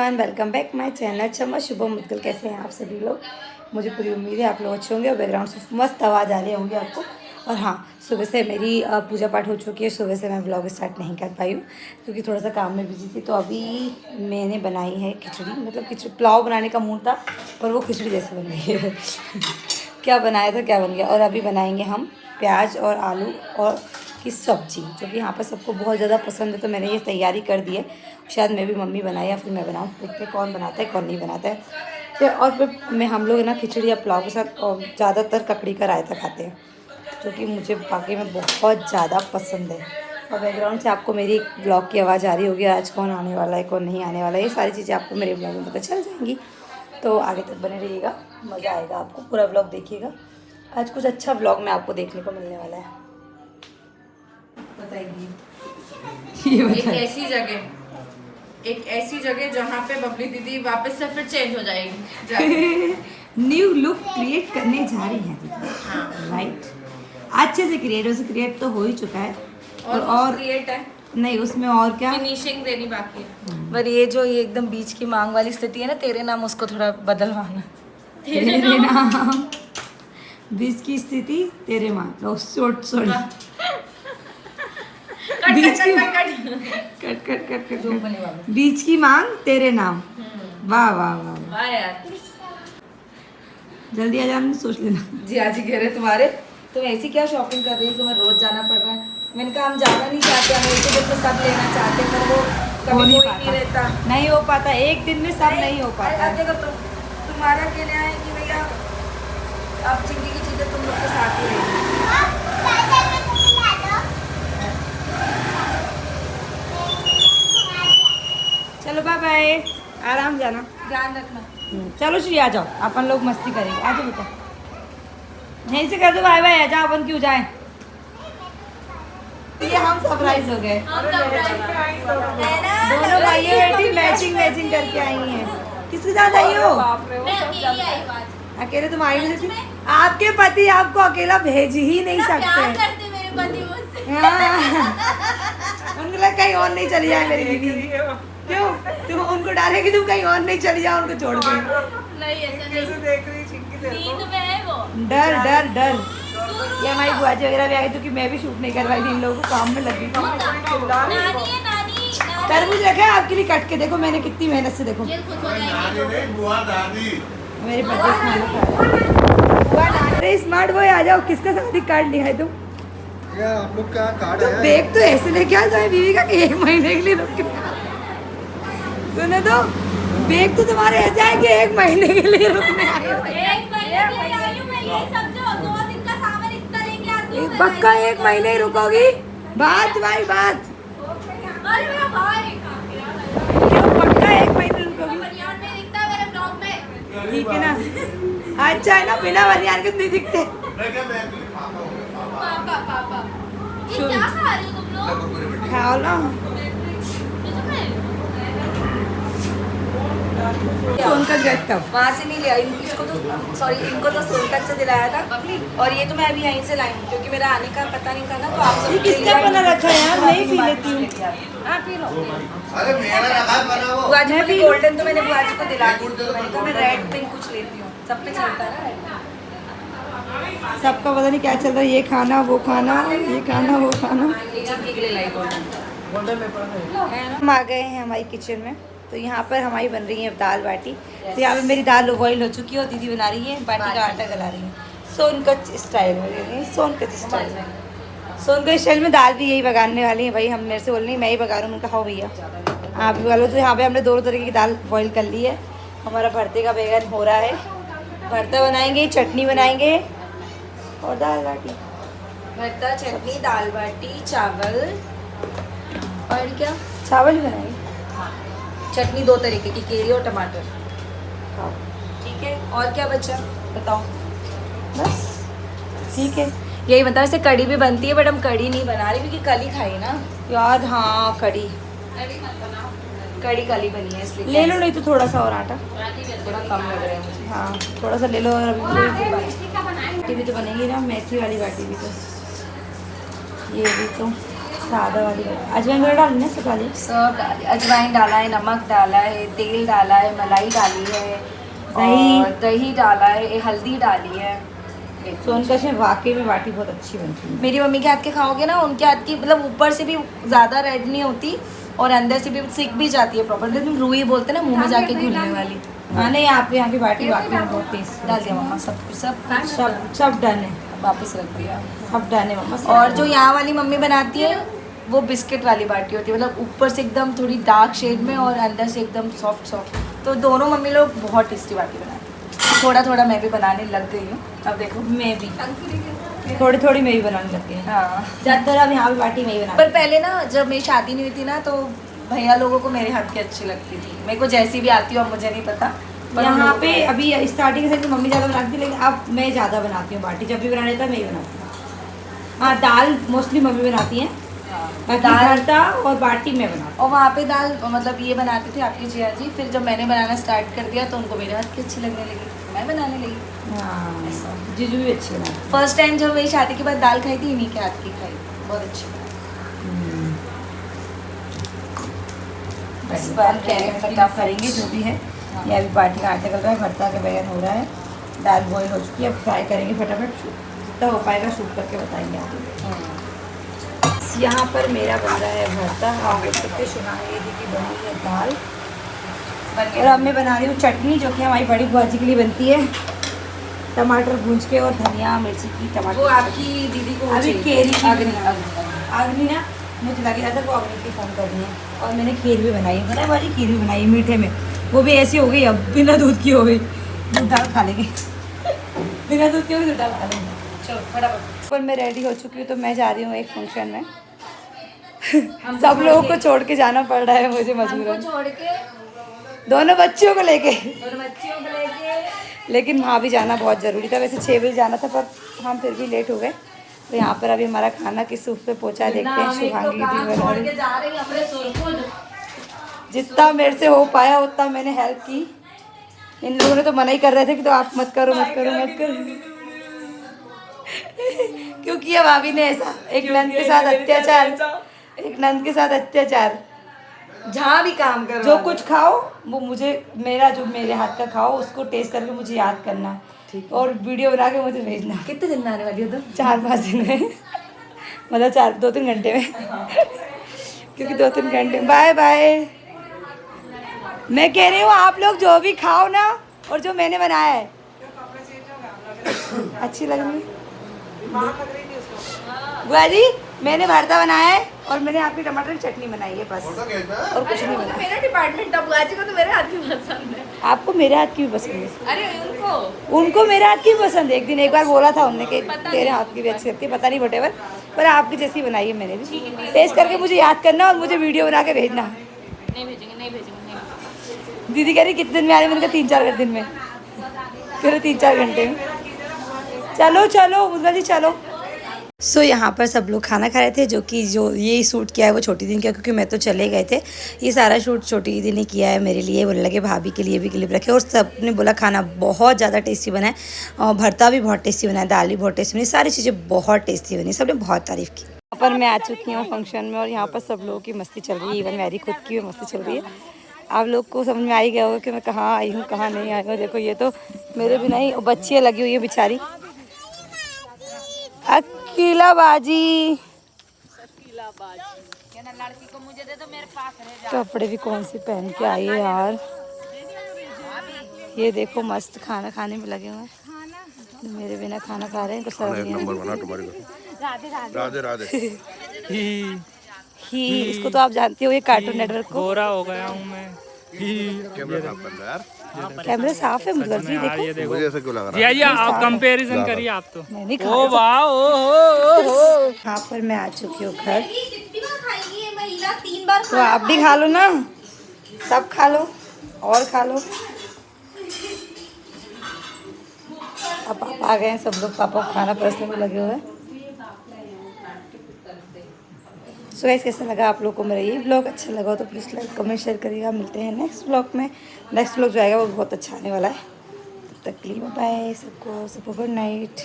Welcome back my channel चम्मा शुभम मुद्गल। कैसे हैं आप सभी लोग? मुझे पूरी उम्मीद है आप लोग अच्छे होंगे और बैकग्राउंड से मस्त आवाज़ आ रही होंगी आपको। और हाँ, सुबह से मेरी पूजा पाठ हो चुकी है। सुबह से मैं व्लॉग स्टार्ट नहीं कर पाई हूँ क्योंकि थोड़ा सा काम में बिजी थी। तो अभी मैंने बनाई है खिचड़ी, मतलब खिचड़ी पुलाव बनाने का मूड था और वो खिचड़ी जैसे बन गई है। क्या बनाया था, क्या बन गया। और अभी बनाएंगे हम प्याज और आलू और की सब्जी, जो कि यहाँ पर सबको बहुत ज़्यादा पसंद है। तो मैंने ये तैयारी कर दी है, शायद मैं भी मम्मी बनाए या फिर मैं बनाऊँ, देखते कौन बनाता है कौन नहीं बनाता है। तो और फिर मैं हम लोग ना खिचड़ी या पुलाव के साथ और ज़्यादातर ककड़ी का रायता खाते हैं, जो कि मुझे वाकई में बहुत ज़्यादा पसंद है। और बैकग्राउंड से आपको मेरी ब्लॉग की आवाज़ आ रही होगी, आज कौन आने वाला है कौन नहीं आने वाला है, ये सारी चीज़ें आपको मेरे ब्लॉग में पता चल जाएंगी। तो आगे तक बने रहिएगा, मज़ा आएगा आपको, पूरा ब्लॉग देखिएगा। आज कुछ अच्छा ब्लॉग में आपको देखने को मिलने वाला है। एक ऐसी जगह जहाँ पे बबली दीदी वापस से फिर चेंज हो जाएगी। न्यू लुक क्रिएट करने जा रही है दीदी। हाँ राइट, अच्छे से क्रिएट, वैसे क्रिएट तो हो ही चुका है और क्रिएट है नहीं, उसमें और क्या फिनिशिंग देनी बाकी है। पर ये जो ये एकदम बीच की मांग वाली स्थिति है ना, तेरे नाम, उसको थोड़ा बदलवाना। तेरे नाम बीच की स्थिति तेरे मांग, सॉरी बीच की कट कट कट कट बीच की मांग तेरे नाम। वाह वाह वाह यार, जल्दी आ जाना, सोच लेना। जी आज ही कह रहे तुम्हारे, तुम ऐसी क्या शॉपिंग कर रही हो, तुम्हें रोज जाना पड़ रहा है। मैंने कहा हम जाना नहीं चाहते, हम एक दिन में सब लेना चाहते हैं, पर वो कभी कोई नहीं रहता, नहीं हो पाता, एक दिन में सब नहीं हो पाता। देखो तुम्हारा के लिए है कि भैया अब जिंदगी की चीजें तुम लोग के साथ ही रहेगी। चलो बाय बाय, आराम जाना, ध्यान रखना। चलो श्री आ जाओ, अपन लोग मस्ती करेंगे। आ जाओ बेटा, यहीं से कर दो बाय बाय, आ जाओ, अपन क्यों जाए। ये हम सरप्राइज हो गए, दोनों भाइयों बेटी मैचिंग करके आई हैं। किसके साथ आई हो? अकेले तुम आई नहीं, आपके पति आपको अकेला भेज ही नहीं सकते। उनको लगा कहीं और नहीं चली जाए मेरी बीवी, क्यों तुम उनको डाले कि तुम कहीं और नहीं चली जाओ उनको छोड़ के। डर डर डर, ये हमारी बुआजी वगैरह भी आ गई, क्योंकि मैं भी शूट नहीं करवाई थी, इन लोगों को काम में लगी थी। तरबूज रखा है आपके लिए काट के, देखो मैंने कितनी मेहनत से, देखो मेरे बच्चे स्मार्ट बॉय। आ जाओ, किसका शादी कार्ड लिया है तुम? हम लोग का कार्ड तो है। बैग तो ऐसे लेके आ जाए बीवी का कि 1 महीने के लिए रुक के। सुनो तो, बैग तो तुम्हारे ऐसे आए कि 1 महीने के लिए रुकने आए। पक्का 1 महीने ही रुकोगी? बात भाई बात, क्यों पक्का 1 महीने रुकोगी? ठीक है ना, अच्छा है ना, बिना बनियान के नहीं दिखते। खाओ ना, सोनकत गए तब वहाँ से नहीं लिया, इसको तो सॉरी, इनको तो सोनकत से दिलाया था। और ये तो मैं अभी यहीं से लाई हूँ, क्योंकि मेरा आने का पता नहीं था ना, तो आप ये किसका बना रखा है यार, मैं ही पी लेती हूँ। P low. अरे मेरा लगा बना वो। बुआ जी को गोल्डन तो मैंने बुआ जी को दिला दी, मैंने कहा मैं रेड पिंक कुछ लेती हूँ, सब पे चलता है ना रेड। सबका पता नहीं क्या चल रहा है, ये खाना वो खाना, ये खाना वो खाना। चिंकी के लिए लाई गोल्डन। हम आ गए हैं हमारी किचन में। तो यहाँ पर हमारी बन रही है दाल बाटी। तो यहाँ पे मेरी दाल बॉईल हो चुकी है और दीदी बना रही है बाटी का आटा गला रही है, सोनकत स्टाइल में। सोनकत स्टाइल में दाल भी यही बगाने वाली है भाई। हम मेरे से बोल रही मैं ही बगा रहा हूँ, उनका खाओ भैया आप भी वालो। तो यहाँ पे हमने दोनों तरीके की दाल बॉईल कर ली है। हमारा भरते का बैगन हो रहा है, भरता बनाएंगे, चटनी बनाएंगे और दाल बाटी। भरता, चटनी, दाल बाटी, चावल और क्या, चावल ही बनाएंगे। चटनी 2 तरीके की, केरी और टमाटर। हाँ ठीक है, और क्या बचा बताओ? बस ठीक है, यही बता। वैसे कड़ी भी बनती है, बट हम कड़ी नहीं बना रहे क्योंकि कल ही खाई ना याद। हाँ कड़ी कल ही बनी है, इसलिए ले लो, नहीं तो थोड़ा सा और आटा, थोड़ा कम लग रहा है मुझे। हाँ थोड़ा सा ले लो। और अभी बाटी भी तो बनेगी ना, मेथी वाली बाटी भी, तो ये भी तो सादा वाली अजवाइन वगैरह डालनी है, सब डाली सब डाले, अजवाइन डाला है, नमक डाला है, तेल डाला है, मलाई डाली है, दही। और दही डाला है, हल्दी डाली है। सोनकश में वाकई में बाटी बहुत अच्छी बनती है। मेरी मम्मी के हाथ के खाओगे ना, उनके हाथ की मतलब ऊपर से भी ज़्यादा रेड नहीं होती और अंदर से भी सिक भी जाती है प्रॉपर, लेकिन रूई बोलते हैं ना, मुंह में जाके घुलने वाली। हाँ नहीं, आपके यहाँ की बाटी वाकई में बहुत टेस्ट डाल दिया मम्मा सब कुछ, सब डन है, वापस रख दिया। सब डन है मम्मा। और जो यहाँ वाली मम्मी बनाती है वो बिस्किट वाली बाटी होती है, मतलब ऊपर से एकदम थोड़ी डार्क शेड में और अंदर से एकदम सॉफ्ट सॉफ्ट। तो दोनों मम्मी लोग बहुत टेस्टी बाटी बनाती हैं। थोड़ा थोड़ा मैं भी बनाने लग गई हूँ, अब देखो मैं भी थोड़ी थोड़ी मैं भी बनाने लगी हूँ। हाँ। ज़्यादातर अब यहाँ भी बाटी मैं ही बना। पर पहले ना जब मेरी शादी नहीं हुई थी ना, तो भैया लोगों को मेरे हाथ की अच्छी लगती थी, मेरे को जैसी भी आती हो, अब मुझे नहीं पता। पर हम यहाँ लोगों पे को- अभी स्टार्टिंग से तो मम्मी ज़्यादा बनाती थी, लेकिन अब मैं ज़्यादा बनाती हूँ बाटी। जब भी बनाने था मैं ही बनाती हूँ। हाँ, दाल मोस्टली मम्मी बनाती हैं, हाँ। दाल भरता और बाटी मैं बनाती और वहाँ पे दाल मतलब ये बनाते थे आपके जिया जी, फिर जब मैंने बनाना स्टार्ट कर दिया तो उनको मेरे हाथ की अच्छी लगने लगी, मैं बनाने लगी। हूँ। हाँ, जीजू भी अच्छी बनाती फर्स्ट टाइम जब मेरी शादी के बाद दाल खाई थी, इन्हीं के हाथ की खाई, बहुत अच्छी। हैं। बस बन के फटाफट करेंगे जो भी है। ये अभी बाटी का आटा निकल रहा है, भरता का बैगन हो रहा है, दाल बॉईल हो चुकी है, अब फ्राई करेंगे फटाफट। जितना हो पाएगा शूट करके बताएंगे आपको। यहाँ पर मेरा बन रहा है भरता, आप देख सकते हैं। सुनाने ये देखिए बनी है दाल, और अब मैं बना रही हूँ चटनी, जो कि हमारी बड़ी भाजी के लिए बनती है। टमाटर भूंज के और धनिया मिर्ची की टमाटर। वो आपकी दीदी को अभी चाहिए। केरी की अग्नि अग्नि ना, मुझे लग रहा था वो अग्नि की फ़ोन करनी है। और मैंने खीर भी बनाई है, पता है भाजी, खीर भी बनाई है मीठे में। वो भी ऐसी हो गई, अब बिना दूध की हो गई। दूध डाल खा लेंगे, बिना दूध की हो गई, दूध डाल खा लेंगे। चलो फटाफट। पर मैं रेडी हो चुकी हूँ, तो मैं जा रही हूँ एक फंक्शन में। सब लोगों को छोड़ के जाना पड़ रहा है मुझे मजबूरन, छोड़ के दोनों बच्चियों को लेके। और बच्चियों को लेके लेकिन वहाँ भी जाना बहुत ज़रूरी था। वैसे 6 बजे जाना था, पर हम फिर भी लेट हो गए। तो यहाँ पर अभी हमारा खाना किस सूप पे पहुँचा देखते हैं। शुभांगी दीदी बना रही। जा रही अपने सुरखुद। जितना मेरे से हो पाया उतना मैंने हेल्प की। इन लोगों ने तो मना ही कर रहे थे कि तो आप मत करो मत करो मत करो। क्योंकि अब भाभी ने ऐसा एक नंद के साथ अत्याचार, एक नंद के साथ अत्याचार। जहाँ भी काम कर जो कुछ खाओ वो मुझे, मेरा जो मेरे हाथ का खाओ उसको टेस्ट करके मुझे याद करना, और वीडियो बना के मुझे भेजना। कितने दिन में आने वाली हो तुम? 4-5 दिन में, मतलब 2-3 घंटे में। क्योंकि 2-3 घंटे। Bye bye. मैं कह रही हूँ आप लोग जो भी खाओ ना, और जो मैंने बनाया है अच्छी लग रही है। बुआ जी, मैंने भरता बनाया है और मैंने आपकी टमाटर की चटनी बनाई है, बस और कुछ नहीं बनाया। मेरा डिपार्टमेंट था, बुआ जी को तो मेरे हाथ की पसंद है। आपको मेरे हाथ की भी पसंद है? अरे उनको मेरे हाथ की भी पसंद है। एक बार बोला था उनने कि तेरे हाथ की भी अच्छी लगती है, पता नहीं वटेवर, पर आपकी जैसी बनाई है मैंने भी। टेस्ट करके मुझे याद करना और मुझे वीडियो बना के भेजना। नहीं भेजेंगे। दीदी कह रही कितने दिन में आ रही, मैंने कहा 3-4 दिन में, फिर 3-4 घंटे में। चलो चलो मुद्दा जी चलो। सो यहाँ पर सब लोग खाना खा रहे थे, जो कि जो ये शूट किया है वो छोटी दीदी किया, क्योंकि मैं तो चले गए थे। ये सारा शूट छोटी दीदी ने किया है मेरे लिए, बोलने लगे भाभी के लिए भी क्लिप रखे, और सब ने बोला खाना बहुत ज़्यादा टेस्टी बना है, और भरता भी बहुत टेस्टी बना है, दाल भी बहुत टेस्टी बनी, सारी चीज़ें बहुत टेस्टी बनी, सब ने बहुत तारीफ़ की। यहाँ पर मैं आ चुकी हूँ फंक्शन में, और यहाँ पर सब लोगों की मस्ती चल रही है, इवन मेरी खुद की भी मस्ती चल रही है। आप लोग को समझ में आ ही गया होगा कि मैं कहाँ आई हूँ कहाँ नहीं आई हूँ। देखो ये तो मेरे भी नहीं, बच्चियाँ लगी हुई है बेचारी। अकेला बाजी, कपड़े भी कौन से पहन के आई है यार। ये देखो मस्त खाना खाने में लगे हुए हैं, मेरे बिना खाना खा रहे हैं, कुछ समझ नहीं आ रहा। राधे राधे। ही इसको तो आप जानते हो, ये कार्टून नेटवर्क को। गोरा हो गया हूँ मैं। कैमरा साफ कर लो यार। कैमरा साफ है मुझे, देखो मुझे ऐसा क्यों लग रहा जी जी आप कंपैरिजन करिए आप तो। मैं नहीं ओ खा। वाह ओ यहाँ पर मैं आ चुकी हूँ घर, तो आप भी खा लो ना, सब खा लो और खा लो। अब पापा आ गए हैं, सब लोग पापा को खाना परोसने में लगे हुए हैं। सो गाइस, कैसा लगा आप लोग को मेरा ये ब्लॉग? अच्छा लगा हो तो प्लीज़ लाइक कमेंट शेयर करिएगा। मिलते हैं नेक्स्ट ब्लॉग में। नेक्स्ट ब्लॉग जो आएगा वो बहुत अच्छा आने वाला है। तब तक के लिए बाय, सबको गुड नाइट।